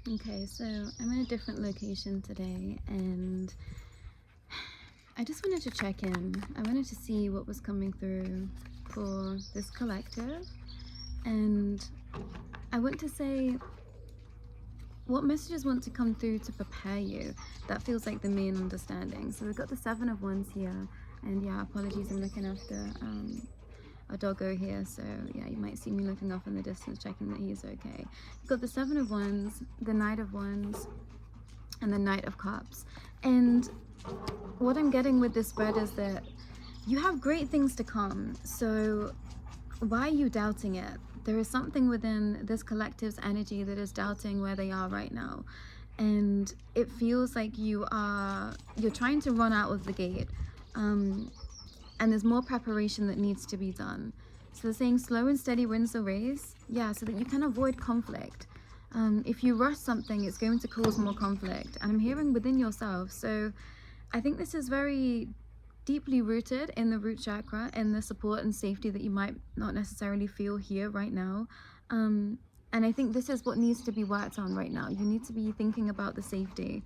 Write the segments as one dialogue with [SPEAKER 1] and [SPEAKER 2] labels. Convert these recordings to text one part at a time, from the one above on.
[SPEAKER 1] Okay, so I'm in a different location today, and I just wanted to check in. I wanted to see what was coming through for this collective, and I want to say what messages want to come through to prepare you. That feels like the main understanding. So we've got the Seven of Wands here, and yeah, apologies, I'm looking after a doggo here, so yeah, you might see me looking off in the distance checking that he's okay. We've got the Seven of Wands, the Knight of Wands, and the Knight of Cups. And what I'm getting with this spread is that you have great things to come, so why are you doubting it? There is something within this collective's energy that is doubting where they are right now, and it feels like you're trying to run out of the gate, and there's more preparation that needs to be done. So they're saying slow and steady wins the race, yeah, so that you can avoid conflict. If you rush something, it's going to cause more conflict, and I'm hearing within yourself. So I think this is very deeply rooted in the root chakra and the support and safety that you might not necessarily feel here right now. And I think this is what needs to be worked on right now. You need to be thinking about the safety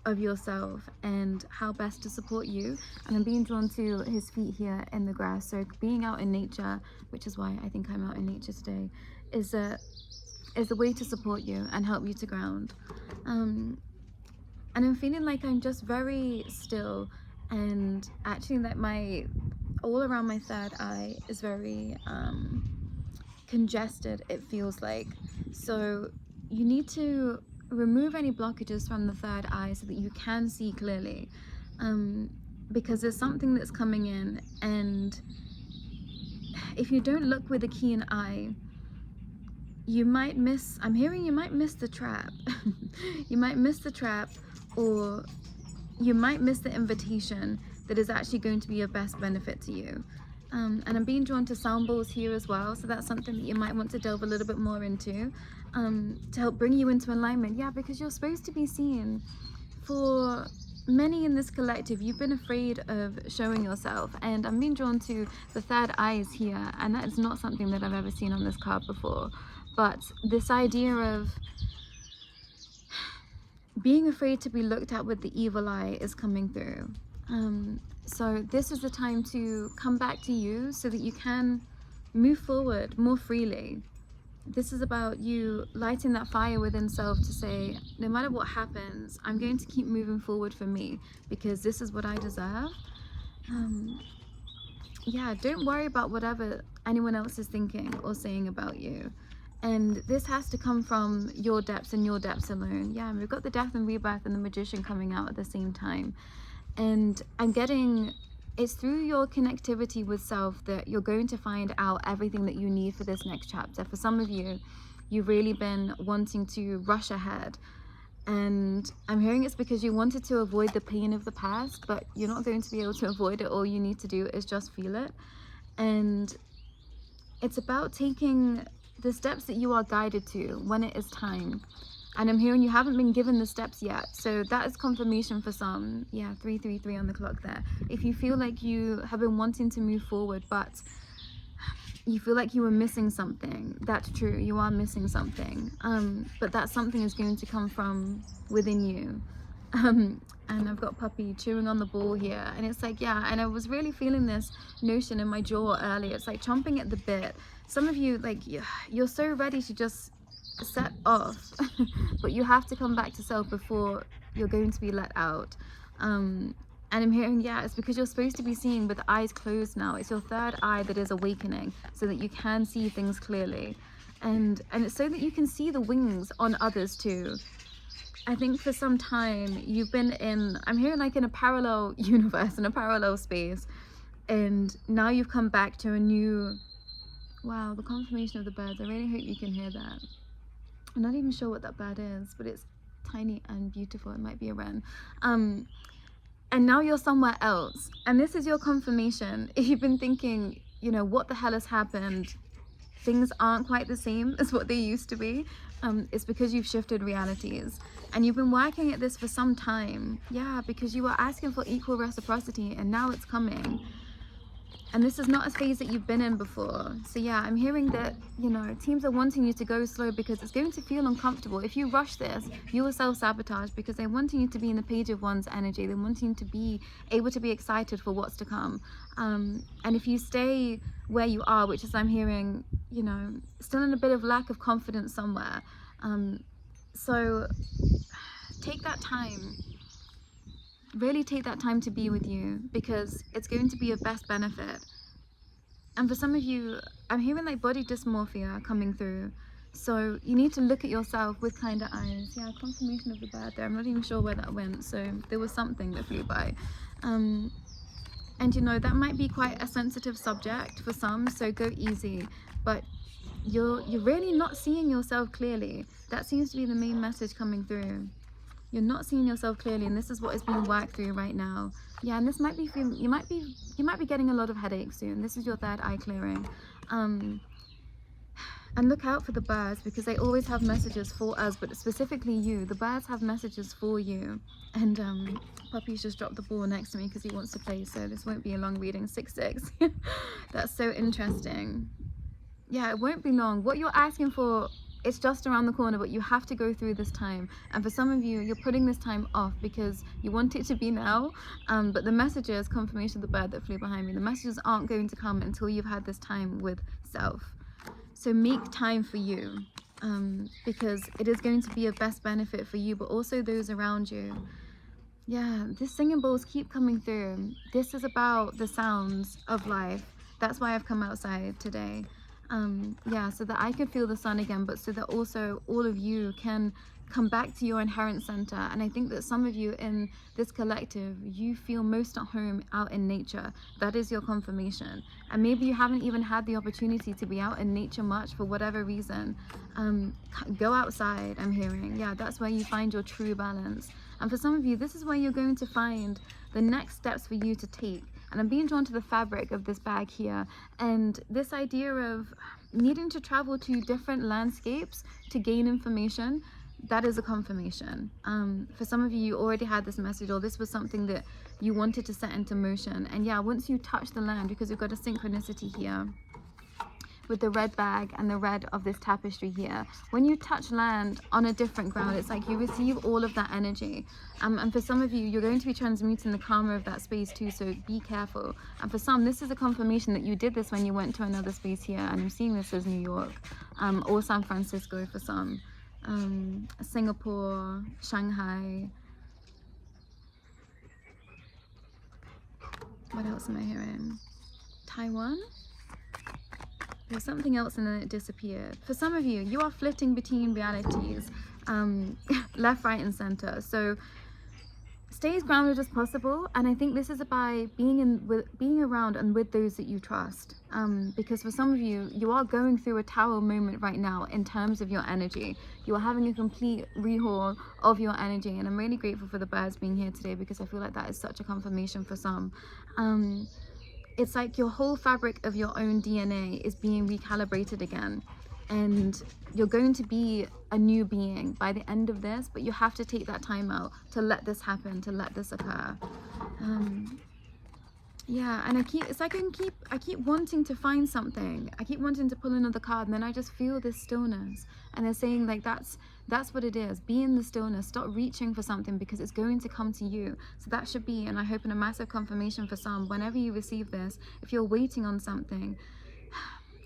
[SPEAKER 1] of yourself and how best to support you. And I'm being drawn to his feet here in the grass. So being out in nature, which is why I think I'm out in nature today, is a way to support you and help you to ground. And I'm feeling like I'm just very still, and actually that all around my third eye is very congested, it feels like. So you need to remove any blockages from the third eye so that you can see clearly, because there's something that's coming in, and if you don't look with a keen eye, you might miss, I'm hearing you might miss the trap. You might miss the trap, or you might miss the invitation that is actually going to be of best benefit to you. And I'm being drawn to sound bowls here as well, so that's something that you might want to delve a little bit more into, to help bring you into alignment. Yeah, because you're supposed to be seen. For many in this collective, you've been afraid of showing yourself, and I'm being drawn to the third eye is here, and that is not something that I've ever seen on this card before. But this idea of being afraid to be looked at with the evil eye is coming through. So this is the time to come back to you so that you can move forward more freely. This is about you lighting that fire within self to say, no matter what happens, I'm going to keep moving forward for me because this is what I deserve. Yeah, don't worry about whatever anyone else is thinking or saying about you. And this has to come from your depths and your depths alone. Yeah, and we've got the Death and Rebirth and the Magician coming out at the same time. And I'm getting, it's through your connectivity with self that you're going to find out everything that you need for this next chapter. For some of you, you've really been wanting to rush ahead. And I'm hearing it's because you wanted to avoid the pain of the past, but you're not going to be able to avoid it. All you need to do is just feel it. And it's about taking the steps that you are guided to when it is time. And I'm hearing you haven't been given the steps yet, so that is confirmation for some. Yeah, 333 on the clock there. If you feel like you have been wanting to move forward but you feel like you were missing something, that's true, you are missing something, but that something is going to come from within you. And I've got Puppy chewing on the ball here, and it's like, yeah, and I was really feeling this notion in my jaw earlier. It's like chomping at the bit. Some of you, like, you're so ready to just set off, but you have to come back to self before you're going to be let out. And I'm hearing, yeah, it's because you're supposed to be seeing with the eyes closed now. It's your third eye that is awakening so that you can see things clearly, and it's so that you can see the wings on others too. I think for some time you've been in, I'm hearing like in a parallel universe, in a parallel space, and now you've come back to a new, wow, the confirmation of the birds. I really hope you can hear that. I'm not even sure what that bird is, but it's tiny and beautiful. It might be a wren. And now you're somewhere else, and this is your confirmation. If you've been thinking, you know, what the hell has happened, things aren't quite the same as what they used to be, it's because you've shifted realities, and you've been working at this for some time. Yeah, because you were asking for equal reciprocity, and now it's coming. And this is not a phase that you've been in before. So yeah, I'm hearing that, you know, teams are wanting you to go slow because it's going to feel uncomfortable. If you rush this, you will self-sabotage, because they're wanting you to be in the Page of Wands energy. They're wanting you to be able to be excited for what's to come. And if you stay where you are, which is, I'm hearing, you know, still in a bit of lack of confidence somewhere. So take that time. Really take that time to be with you, because it's going to be of best benefit. And for some of you, I'm hearing like body dysmorphia coming through. So you need to look at yourself with kinder eyes. Yeah, confirmation of the bird there. I'm not even sure where that went. So there was something that flew by. And you know, that might be quite a sensitive subject for some, so go easy. But you're really not seeing yourself clearly. That seems to be the main message coming through. You're not seeing yourself clearly, and this is what is being worked through right now. Yeah, and this might be, you might be getting a lot of headaches soon. This is your third eye clearing. And look out for the birds, because they always have messages for us, but specifically you. The birds have messages for you. And Puppy's just dropped the ball next to me because he wants to play, so this won't be a long reading. 6-6. That's so interesting. Yeah, it won't be long. What you're asking for, it's just around the corner, but you have to go through this time. And for some of you, you're putting this time off because you want it to be now. But the messages, confirmation of the bird that flew behind me, the messages aren't going to come until you've had this time with self. So make time for you, because it is going to be of best benefit for you, but also those around you. Yeah, these singing bowls keep coming through. This is about the sounds of life. That's why I've come outside today. Yeah, so that I can feel the sun again, but so that also all of you can come back to your inherent center. And I think that some of you in this collective, you feel most at home out in nature. That is your confirmation. And maybe you haven't even had the opportunity to be out in nature much for whatever reason. Go outside, I'm hearing. Yeah, that's where you find your true balance. And for some of you, this is where you're going to find the next steps for you to take. And I'm being drawn to the fabric of this bag here, and this idea of needing to travel to different landscapes to gain information. That is a confirmation. For some of you, you already had this message, or this was something that you wanted to set into motion. And yeah, once you touch the land, because you've got a synchronicity here with the red bag and the red of this tapestry here, when you touch land on a different ground, it's like you receive all of that energy. And for some of you, you're going to be transmuting the karma of that space too, so be careful. And for some, this is a confirmation that you did this when you went to another space here, and I'm seeing this as New York, or San Francisco for some, Singapore, Shanghai. What else am I hearing? Taiwan? There's something else and then it disappeared. For some of you, you are flitting between realities, left, right, and center. So stay as grounded as possible. And I think this is by being around and with those that you trust. Because for some of you, you are going through a tower moment right now in terms of your energy. You are having a complete rehaul of your energy. And I'm really grateful for the birds being here today, because I feel like that is such a confirmation for some. It's like your whole fabric of your own DNA is being recalibrated again, and you're going to be a new being by the end of this, but you have to take that time out to let this happen, to let this occur. Yeah, and I keep wanting to find something. I keep wanting to pull another card, and then I just feel this stillness. And they're saying like that's what it is. Be in the stillness. Stop reaching for something, because it's going to come to you. So that should be, and I hope in a massive confirmation for some, whenever you receive this, if you're waiting on something,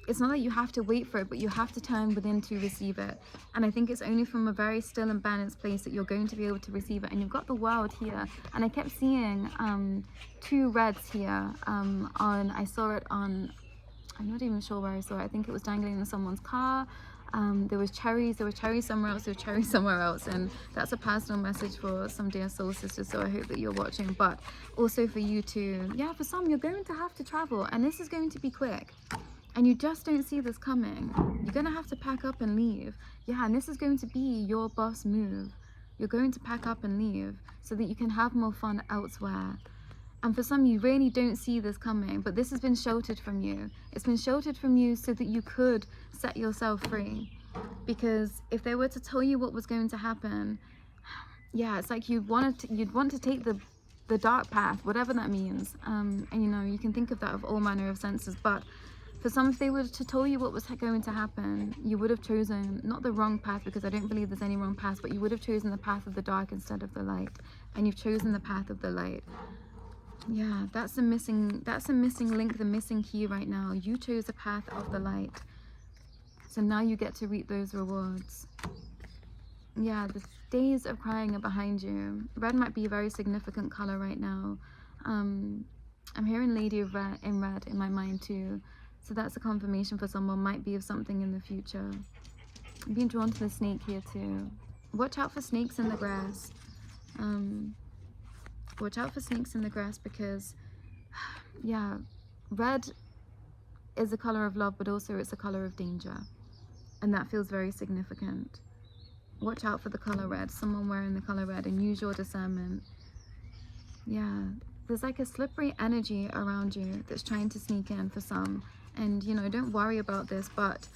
[SPEAKER 1] it's not that you have to wait for it, but you have to turn within to receive it. And I think it's only from a very still and balanced place that you're going to be able to receive it. And you've got the world here, and I kept seeing 2 reds here. I saw it on, I'm not even sure where I saw it. I think it was dangling in someone's car. There were cherries somewhere else, there were cherries somewhere else, and that's a personal message for some dear soul sisters, so I hope that you're watching. But also for you too, yeah, for some, you're going to have to travel, and this is going to be quick. And you just don't see this coming. You're going to have to pack up and leave. Yeah, and this is going to be your boss move. You're going to pack up and leave so that you can have more fun elsewhere. And for some, you really don't see this coming, but this has been sheltered from you. It's been sheltered from you so that you could set yourself free. Because if they were to tell you what was going to happen, yeah, it's like you'd want to take the the dark path, whatever that means. And you know, you can think of that of all manner of senses, but for some, if they were to tell you what was going to happen, you would have chosen not the wrong path, because I don't believe there's any wrong path, but you would have chosen the path of the dark instead of the light, and you've chosen the path of the light. Yeah, that's the missing link, the missing key right now. You chose the path of the light, so now you get to reap those rewards. Yeah, the days of crying are behind you. Red might be a very significant color right now. I'm hearing Lady of Red in my mind too. So that's a confirmation for someone, might be of something in the future. I'm being drawn to the snake here too. Watch out for snakes in the grass. Watch out for snakes in the grass, because, yeah, red is a color of love, but also it's a color of danger. And that feels very significant. Watch out for the color red, someone wearing the color red, and use your discernment. Yeah, there's like a slippery energy around you that's trying to sneak in for some. And, you know, don't worry about this, but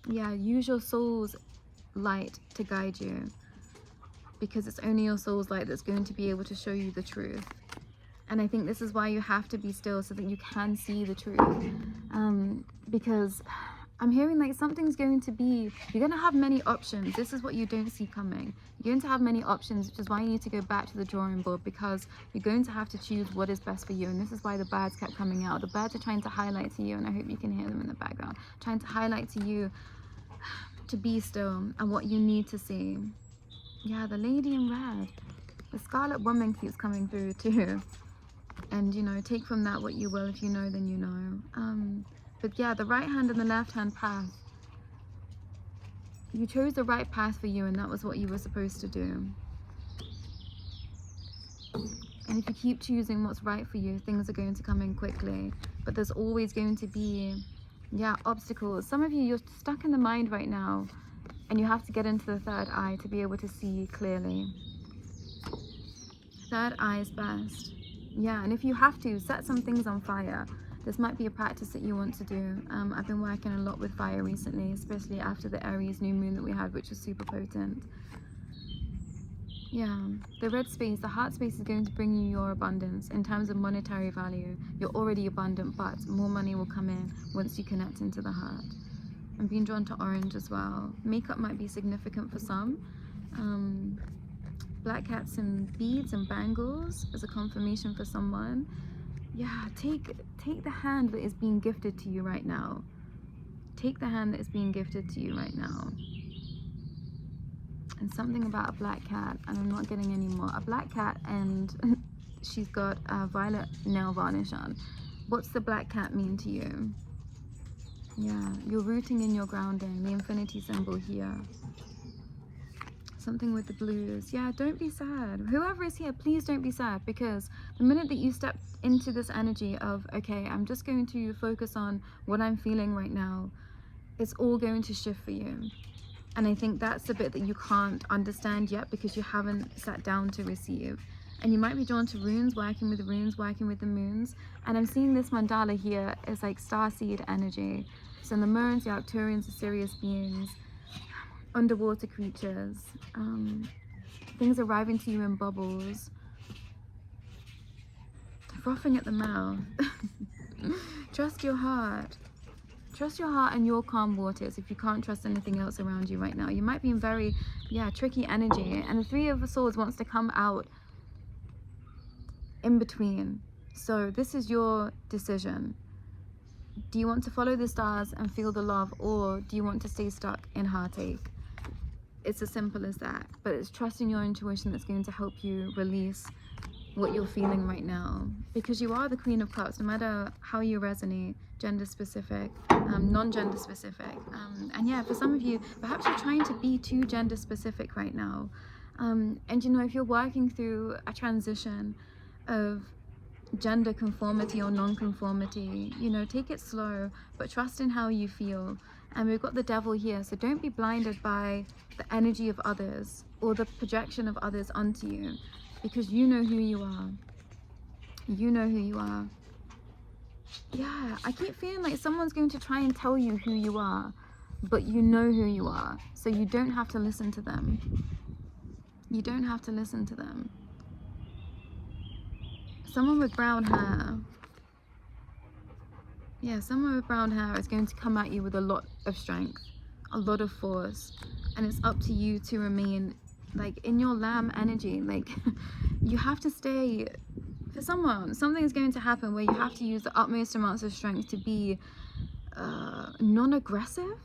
[SPEAKER 1] yeah, use your soul's light to guide you, because it's only your soul's light that's going to be able to show you the truth. And I think this is why you have to be still, so that you can see the truth. Because I'm hearing like something's going to be, you're going to have many options. This is what you don't see coming. You're going to have many options, which is why you need to go back to the drawing board, because you're going to have to choose what is best for you. And this is why the birds kept coming out. The birds are trying to highlight to you, and I hope you can hear them in the background, trying to highlight to you to be still and what you need to see. Yeah, the lady in red. The Scarlet Woman keeps coming through too. And, you know, take from that what you will. If you know, then you know. But yeah, the right hand and the left hand path. You chose the right path for you, and that was what you were supposed to do. And if you keep choosing what's right for you, things are going to come in quickly. But there's always going to be, yeah, obstacles. Some of you, you're stuck in the mind right now, and you have to get into the third eye to be able to see clearly. Third eye is best. Yeah, and if you have to, set some things on fire. This might be a practice that you want to do. I've been working a lot with fire recently, especially after the Aries new moon that we had, which was super potent. Yeah, the red space, the heart space, is going to bring you your abundance in terms of monetary value. You're already abundant, but more money will come in once you connect into the heart. I'm being drawn to orange as well. Makeup might be significant for some. Black cats and beads and bangles as a confirmation for someone. Yeah, take the hand that is being gifted to you right now. Take the hand that is being gifted to you right now. And something about a black cat, and I'm not getting any more. A black cat, and she's got violet nail varnish on. What's the black cat mean to you? Yeah, you're rooting in your grounding, the infinity symbol here. Something with the blues. Yeah, don't be sad. Whoever is here, please don't be sad, because the minute that you step into this energy of, okay, I'm just going to focus on what I'm feeling right now, it's all going to shift for you. And I think that's the bit that you can't understand yet, because you haven't sat down to receive. And you might be drawn to runes, working with the runes, working with the moons. And I'm seeing this mandala here as like starseed energy. So the Lemurians, the Arcturians, the Sirius beings, underwater creatures, things arriving to you in bubbles, frothing at the mouth. Trust your heart. Trust your heart and your calm waters if you can't trust anything else around you right now. You might be in very, tricky energy. And the Three of Swords wants to come out in between. So this is your decision. Do you want to follow the stars and feel the love, or do you want to stay stuck in heartache? It's as simple as that. But it's trusting your intuition that's going to help you release what you're feeling right now, because you are the Queen of Cups, no matter how you resonate, gender specific, non-gender specific, and yeah, for some of you, perhaps you're trying to be too gender specific right now, and you know, if you're working through a transition of gender conformity or non-conformity, you know, take it slow, but trust in how you feel. And we've got the Devil here, so don't be blinded by the energy of others or the projection of others onto you, because you know who you are. You know who you are. Yeah, I keep feeling like someone's going to try and tell you who you are, but you know who you are, so you don't have to listen to them. You don't have to listen to them. someone with brown hair. Yeah, someone with brown hair is going to come at you with a lot of strength, a lot of force, and it's up to you to remain like in your lamb energy. Like you have to stay. For someone, something is going to happen where you have to use the utmost amounts of strength to be non-aggressive.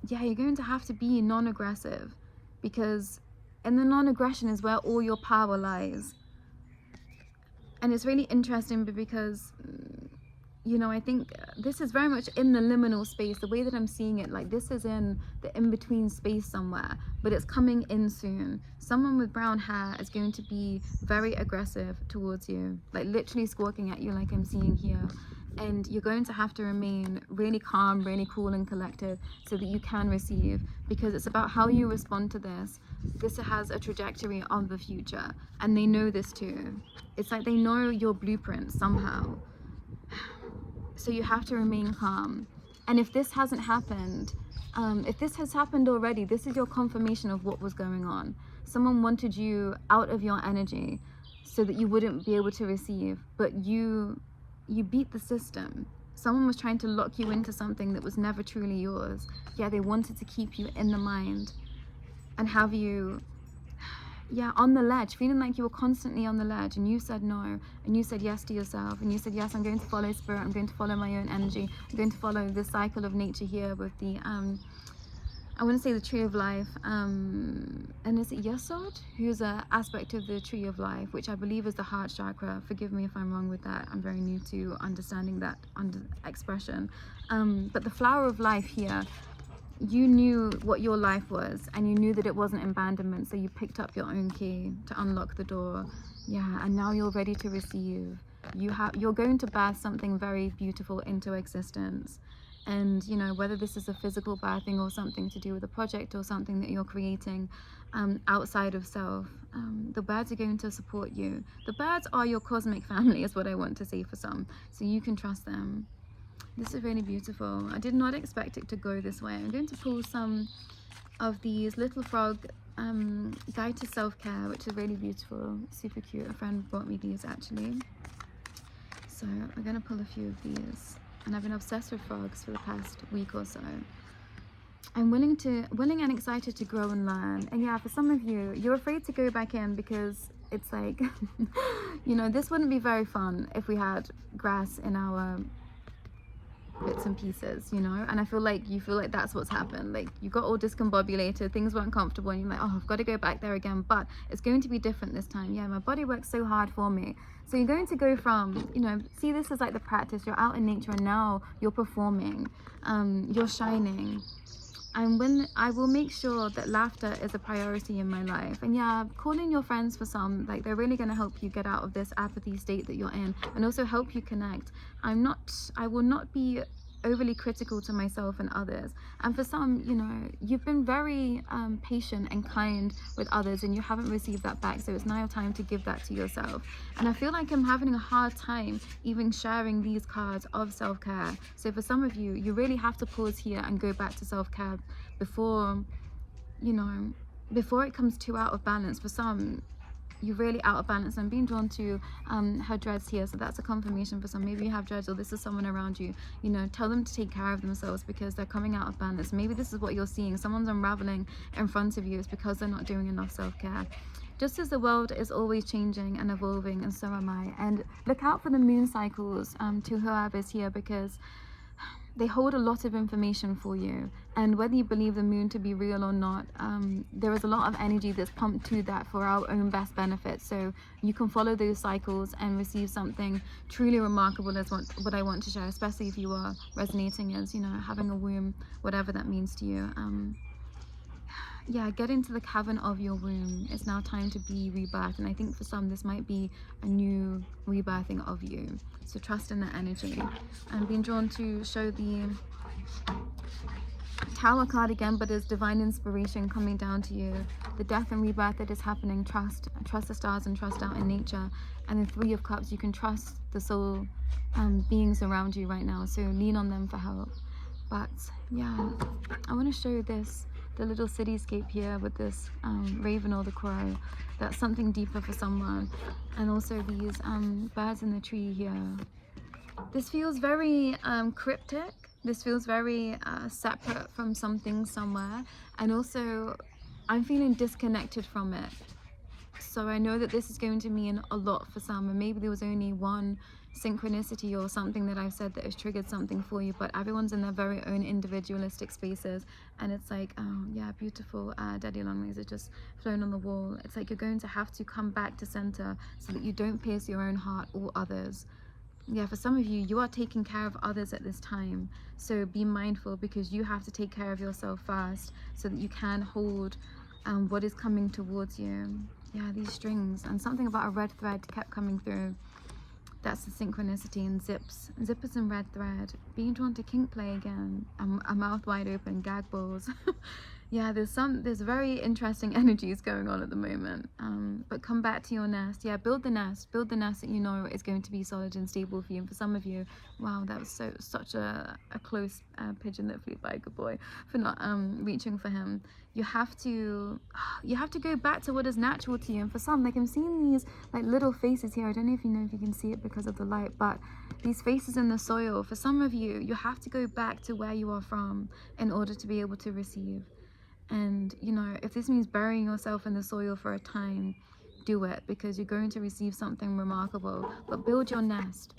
[SPEAKER 1] Yeah, you're going to have to be non-aggressive, because in the non-aggression is where all your power lies. And it's really interesting because, you know, I think this is very much in the liminal space. The way that I'm seeing it, like this is in the in-between space somewhere, but it's coming in soon. Someone with brown hair is going to be very aggressive towards you, like literally squawking at you like I'm seeing here. And you're going to have to remain really calm, really cool and collected so that you can receive, because it's about how you respond to this. This has a trajectory of the future, and they know this too. It's like they know your blueprint somehow. So you have to remain calm. And if this hasn't happened, if this has happened already, this is your confirmation of what was going on. Someone wanted you out of your energy so that you wouldn't be able to receive, but you beat the system. Someone was trying to lock you into something that was never truly yours. Yeah, they wanted to keep you in the mind and have you, yeah, on the ledge, feeling like you were constantly on the ledge, and you said no, and you said yes to yourself, and you said yes, I'm going to follow spirit, I'm going to follow my own energy, I'm going to follow the cycle of nature here with the I want to say the tree of life, and is it Yesod, who's an aspect of the tree of life, which I believe is the heart chakra. Forgive me if I'm wrong with that, I'm very new to understanding that expression. But the flower of life here, you knew what your life was, and you knew that it wasn't abandonment, so you picked up your own key to unlock the door. Yeah, and now you're ready to receive. You're going to birth something very beautiful into existence. And you know, whether this is a physical birthing or something to do with a project or something that you're creating outside of self, the birds are going to support you. The birds are your cosmic family, is what I want to say for some, so you can trust them. This is really beautiful. I did not expect it to go this way. I'm going to pull some of these little frog guide to self-care, which is really beautiful, super cute. A friend brought me these actually, so I'm going to pull a few of these. And I've been obsessed with frogs for the past week or so. I'm willing and excited to grow and learn. And yeah, for some of you, you're afraid to go back in because it's like, you know, this wouldn't be very fun if we had grass in our bits and pieces, you know. And I feel like you feel like that's what's happened. Like you got all discombobulated, things weren't comfortable, and you're like, oh, I've got to go back there again. But it's going to be different this time. Yeah, my body works so hard for me. So you're going to go from, you know, see this as like the practice. You're out in nature and now you're performing, you're shining. And when I will make sure that laughter is a priority in my life. And yeah, calling your friends for some, like they're really going to help you get out of this apathy state that you're in, and also help you connect. I will not be overly critical to myself and others. And for some, you know, you've been very patient and kind with others, and you haven't received that back, so it's now time to give that to yourself. And I feel like I'm having a hard time even sharing these cards of self-care. So for some of you, you really have to pause here and go back to self-care before, you know, before it comes too out of balance. For some, you're really out of balance. I'm being drawn to her dreads here, so that's a confirmation for some. Maybe you have dreads, or this is someone around you. You know, tell them to take care of themselves because they're coming out of balance. Maybe this is what you're seeing. Someone's unraveling in front of you. It's because they're not doing enough self-care. Just as the world is always changing and evolving, and so am I. And look out for the moon cycles to whoever's here, because they hold a lot of information for you. And whether you believe the moon to be real or not, there is a lot of energy that's pumped to that for our own best benefit. So you can follow those cycles and receive something truly remarkable, as what I want to share, especially if you are resonating as, you know, having a womb, whatever that means to you. Yeah, get into the cavern of your womb. It's now time to be rebirthed. And I think for some, this might be a new rebirthing of you. So trust in that energy. I'm being drawn to show the Tower card again, but as divine inspiration coming down to you. The death and rebirth that is happening. Trust the stars and trust out in nature. And the Three of Cups, you can trust the soul beings around you right now. So lean on them for help. But yeah, I want to show this the little cityscape here with this raven or the crow. That's something deeper for someone. And also these birds in the tree here. This feels very cryptic. This feels very separate from something somewhere. And also, I'm feeling disconnected from it. So I know that this is going to mean a lot for some, and maybe there was only one synchronicity or something that I've said that has triggered something for you, but everyone's in their very own individualistic spaces. And it's like, oh yeah, beautiful daddy long legs are just flown on the wall. It's like you're going to have to come back to center so that you don't pierce your own heart or others. Yeah, for some of you, you are taking care of others at this time. So be mindful, because you have to take care of yourself first so that you can hold what is coming towards you. Yeah, these strings, and something about a red thread kept coming through. That's the synchronicity. And zippers and red thread, being drawn to kink play again, a mouth wide open, gag balls. Yeah, there's very interesting energies going on at the moment. But come back to your nest. Yeah, build the nest that you know is going to be solid and stable for you. And for some of you, wow, that was such a close pigeon that flew by. Good boy for not reaching for him. You have to go back to what is natural to you. And for some, like, I'm seeing these like little faces here. I don't know if you can see it because of the light, but these faces in the soil. For some of you, you have to go back to where you are from in order to be able to receive. And you know, if this means burying yourself in the soil for a time, do it, because you're going to receive something remarkable. But build your nest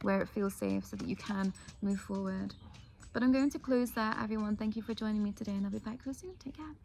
[SPEAKER 1] where it feels safe so that you can move forward. But I'm going to close there, everyone. Thank you for joining me today, and I'll be back real soon. Take care.